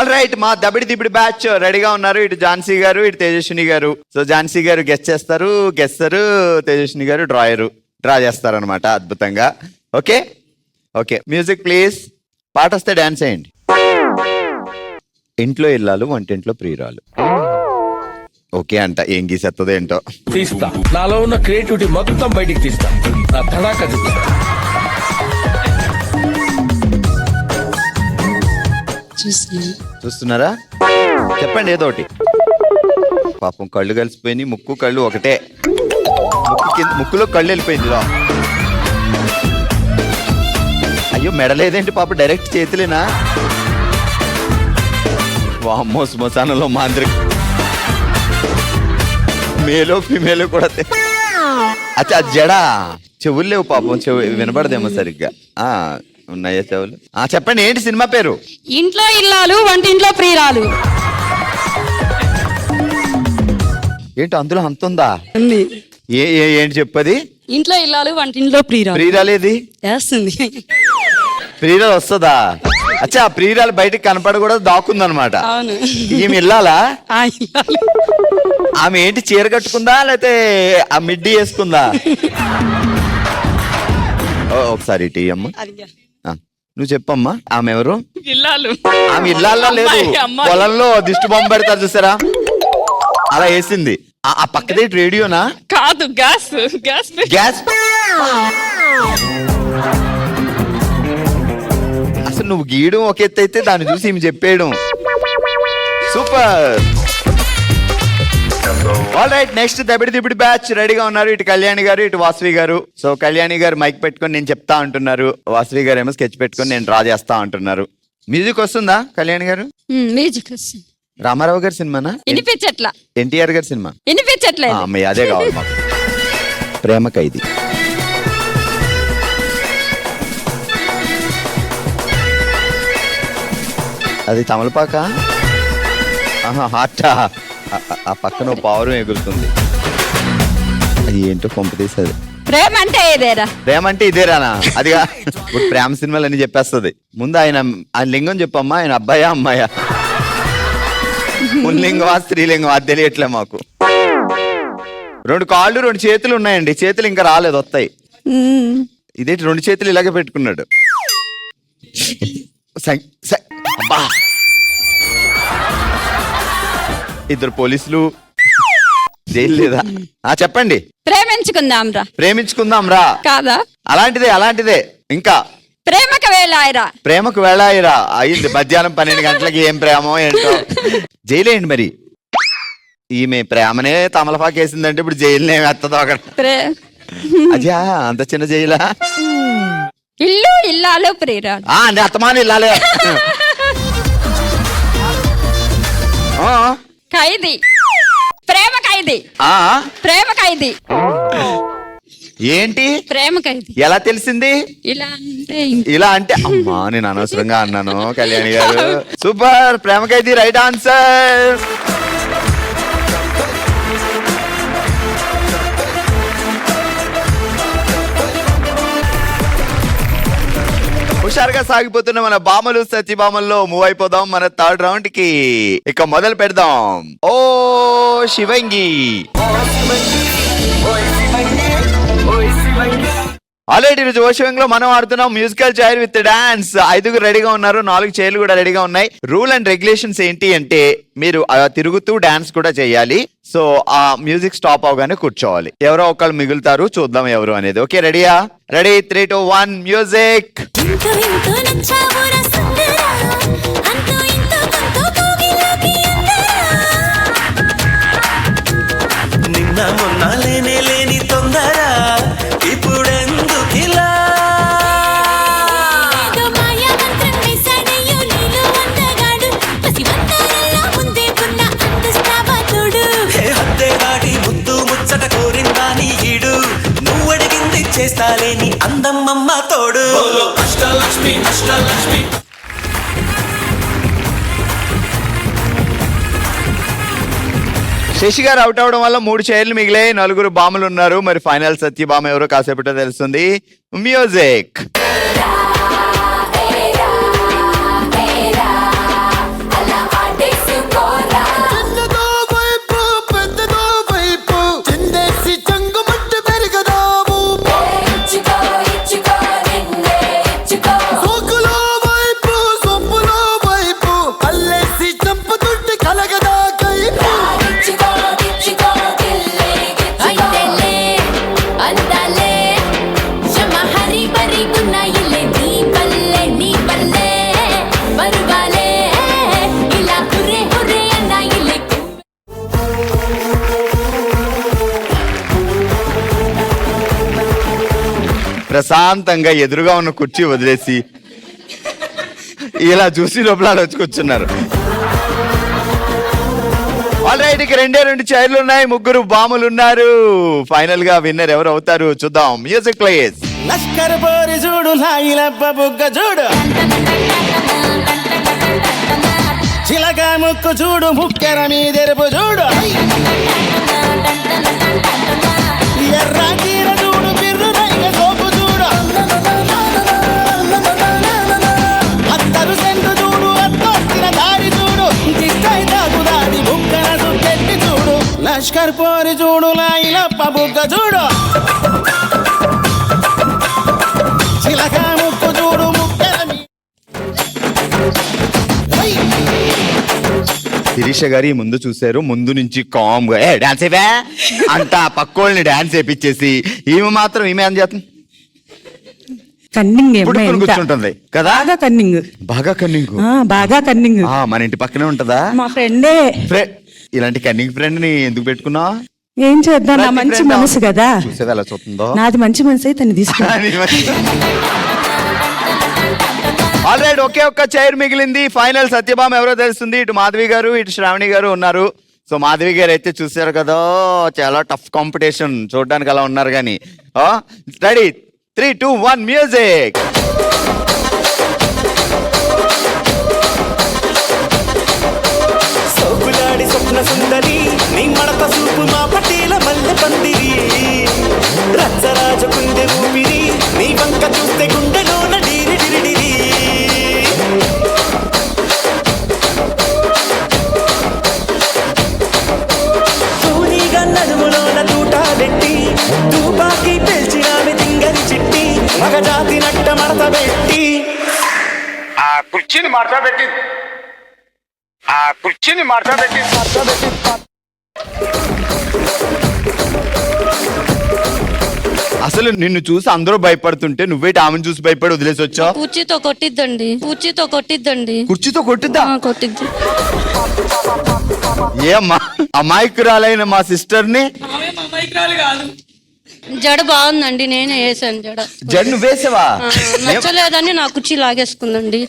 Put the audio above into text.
All right, మా దబిడి Dibidi batch రెడీగా ఉన్నారు. ఇటు ఝాన్సీ గారు, ఇటు తేజస్విని గారు. సో ఝాన్సీ గారు గెస్ట్ చేస్తారు, తేజస్విని గారు డ్రా చేస్తారు అనమాట. అద్భుతంగా. Okay okay, music please. పాట వస్తే డాన్స్ చేయండి. ఇంట్లో ఇల్లాలు, వంటింట్లో ప్రియురాలు. ఓకే అంట. ఏం గీసేస్తుందో ఏంటో. తీస్తా, నాలో ఉన్న క్రియేటివిటీ మొత్తం బయటికి తీస్తా. నా తడాక చూస్తున్నారా? చెప్పండి ఏదో ఒకటి. పాపం కళ్ళు కలిసిపోయినాయి, ముక్కు కళ్ళు ఒకటే. ముక్కులో కళ్ళు వెళ్ళిపోయింది. అయ్యో మెడలేదేంటి పాప, డైరెక్ట్ చేతులేనా? వామ్మో, శ్మశానంలో మాంత్రిక. మేలో ఫిమేలో కూడా. అచ్చా జడా. చెవులు లేవు పాపం, చెవు వినపడదేమో సరిగ్గా. ఉన్నాయా చెవులు? చెప్పండి, ఏంటి సినిమా పేరు? ఇంట్లో ఇల్లాలు, వంటింట్లో ప్రియురాలు. ఏంటి అందులో అంతుందా? ఏంటి చెప్పది? ఇంట్లో ఇల్లాలు, వంటింట్లో ప్రియురాలు. ప్రియురాలేది? ప్రియురాలు వస్తుందా? అచ్చా, ప్రియురాలు బయటకు కనపడకూడదు, దాక్కుందనమాట. ఈమె ఇల్లాలా? ఆమె ఏంటి చీర కట్టుకుందా లేకపోతే ఆ మిడ్డీ వేసుకుందా? ఒకసారి ఇటు అమ్మ, నువ్వు చెప్పమ్మా. ఆమె ఎవరు? ఆమె ఇల్లాల్లో లేదు, పొలంలో దిష్టి బొమ్మ పెడతారు చూసారా, అలా వేసింది. ఆ పక్కదే రేడియోనా? కాదు, గ్యాస్. గ్యాస్. అసలు నువ్వు గీయడం ఒక ఎత్తు అయితే, దాన్ని చూసి ఈమె చెప్పేయడం super. All right, next దబిడి Dibidi batch రెడీగా ఉన్నారు. ఇటు కళ్యాణి గారు, ఇటు వాసవి గారు. సో కళ్యాణి గారు మైక్ పెట్టుకొని నేను చెప్తా అంటున్నారు, వాసవి గారు ఏమో స్కెచ్ పెట్టుకొని నేను డ్రా చేస్తా అంటున్నారు. మ్యూజిక్ వస్తుందా కళ్యాణి గారు? మ్యూజిక్ వస్తుంది. రామారావు గారి సినిమానా? వినిపించట్లా. ఎన్టీఆర్ గారి సినిమా? వినిపించట్లేదు. అదే కావాలి మాకు. ప్రేమ ఖైదీ. అది తమలపాక. హార్టా? ఆ పక్కన పావురం ఎగురుతుంది. అది ఏంటో కొంప తీసేది. ప్రేమ అంటే ఇదేరా? ప్రేమ అంటే ఇదేరానా? అదిగా ఇప్పుడు ప్రేమ సినిమాలు అన్ని చెప్పేస్తుంది. ముందు ఆయన లింగం చెప్పమ్మా, ఆయన అబ్బాయా అమ్మాయా? పుల్లింగమా స్త్రీలింగమా అది తెలియట్లే మాకు. 2 కాళ్ళు 2 చేతులు ఉన్నాయండి, చేతులు ఇంకా రాలేదు, వస్తాయి. ఇదేంటి 2 చేతులు ఇలాగే పెట్టుకున్నాడు? ఇద్దరు పోలీసులు, జైలు లేదా? చెప్పండి. ప్రేమించుకుందాం రా కాదా? అలాంటిదే. ఇంకా ప్రేమకు వేళాయిరా అయింది. మధ్యాహ్నం 12 గంటలకి ఏం ప్రేమో ఏంటో. జైలేండి మరి. ఈమె ప్రేమనే తమలపాకేసిందంటే ఇప్పుడు జైలునే వేస్తుందో అక్కడ. అజా అంత చిన్న జైలా? ఇల్లు ఇల్లాలు ప్రియురాలు. అత్తమాను ఇల్లాలే. ఖైదీ. ప్రేమ ఖైదీ. ఏంటి ప్రేమ ఖైదీ? ఎలా తెలిసింది? ఇలా అంటే అమ్మా, నేను అనవసరంగా అన్నాను కళ్యాణి గారు. సూపర్, ప్రేమ ఖైదీ రైట్ ఆన్సర్. హుషారుగా సాగిపోతున్న మన బామలు సత్యభామల్లో మూవ్ అయిపోదాం మన 3rd రౌండ్ కి. ఇక మొదలు పెడదాం. ఓ శివంగి. ఆల్రెడీ ఈరోజు ఓ శివంగిలో మనం ఆడుతున్నాం మ్యూజికల్ చైర్ విత్ డాన్స్. 5 రెడీగా ఉన్నారు, 4 చైర్లు కూడా రెడీగా ఉన్నాయి. రూల్ అండ్ రెగ్యులేషన్స్ ఏంటి అంటే, మీరు తిరుగుతూ డాన్స్ కూడా చేయాలి. సో ఆ మ్యూజిక్ స్టాప్ అవగానే కూర్చోవాలి. ఎవరో ఒకళ్ళు మిగులుతారు, చూద్దాం ఎవరు అనేది. ఓకే రెడీయా? Ready, 3, 2, 1 music. నిన్న మొన్న లేని తొందర ఇప్పుడెందుకిలా? హద్దే దాటి ముద్దు ముచ్చట కోరిందా నీ ఈడు? నువ్వడిగింది చేస్తాలేని అందమ్మమ్మ తోడు. అష్టలక్ష్మి అష్టలక్ష్మి. శశి గారు అవుట్ అవడం వల్ల 3 చైర్లు మిగిలాయి, 4 బామలు ఉన్నారు. మరి ఫైనల్ సత్యభామ ఎవరో కాసేపట్లో తెలుస్తుంది. మ్యూజిక్. ప్రశాంతంగా ఎదురుగా ఉన్న కుర్చీ వదిలేసి ఇలా చూసి లోపల వచ్చి కూర్చున్నారు. ఆల్రైట్, ఇక 2 చైర్లు ఉన్నాయి, 3 బాములు ఉన్నారు. ఫైనల్ గా విన్నర్ ఎవరు అవుతారు చూద్దాం. Music plays. లష్కర్ పోరి చూడు లాగిలబ్బ బుగ్గ చూడు చిలక ముక్కు చూడు ముక్కెర మీదెరుపు చూడు ఎర్ర చీర చూడు బిర్రు రైగ సోపు చూడు అత్తరు సెంటు చూడు అత్తొచ్చిన దారి చూడు దిక్కై తాగుదాడి బుక్కన సుట్టెట్టి చూడు లష్కర్ పోరి చూడు లాగిలబ్బ బుగ్గ చూడు చిలక ముక్కు చూడు ముక్కెర శిరీష గారి ముందు చూశారు, ముందు నుంచి కామ్ గా డాన్స్ అయివా అంట పక్కోళ్ళని డాన్స్ వేపించేసి ఈమె మాత్రం ఈమె ఏం చేస్తుంది, కన్నింగ్ ఏమో పుడుకుని ఎంత. కూర్చుంటుంది కదా. బాగా కన్నింగ్. బాగా కన్నింగ్. బాగా కన్నింగ్. మన ఇంటి పక్కనే ఉంటదా? మా ఫ్రెండే. ఇలాంటి కన్నింగ్ ఫ్రెండ్ ని ఎందుకు పెట్టుకున్నావు? ఏం చేద్దాం, నా మంచి మనసు కదా. చూసేది ఎలా చూస్తుందో. నాది మంచి మనసు అయితే తను తీసుకున్నా. ఆల్రెడీ ఒకే ఒక్క చైర్ మిగిలింది. ఫైనల్ సత్యభామ ఎవరో తెలుస్తుంది. ఇటు మాధవి గారు, ఇటు శ్రావణి గారు ఉన్నారు. సో మాధవి గారు అయితే చూసారు కదా, చాలా టఫ్ కాంపిటీషన్, చూడడానికి అలా ఉన్నారు కానీ. Ready, 3, 2, 1 music. సోకులాడి స్వప్న సుందరి నీ మడత సూపు మా పటేల మల్లె పందిరి రచ్చరాజ కుందె ఊపిరి నీ వంక చూస్తే గుండెలోన డీరి డిరిడిరి సూనిగా నడుములోన తూటాలెట్టి తూపాకి పెంచినామి తింగని చిట్టి మగజాతి నట్ట మడత పెట్టి ఆ కుర్చీని మార్చబెట్టి అసలు నిన్ను చూసి అందరూ భయపడుతుంటే నువ్వేటి ఆమెను చూసి భయపడి వదిలేసి వచ్చావు? కుర్చీతో కొట్టిద్దండి. కుర్చీతో కొట్టిద్దా? కొట్టిద్ది. ఏమ్మా అమాయకురాలైన మా సిస్టర్ ని జడ బాగుందండి, నేనే వేసాను జడ. జడ్ నువ్వు వేసావా? నచ్చలేదని నా కుర్చీ లాగేసుకుందండి.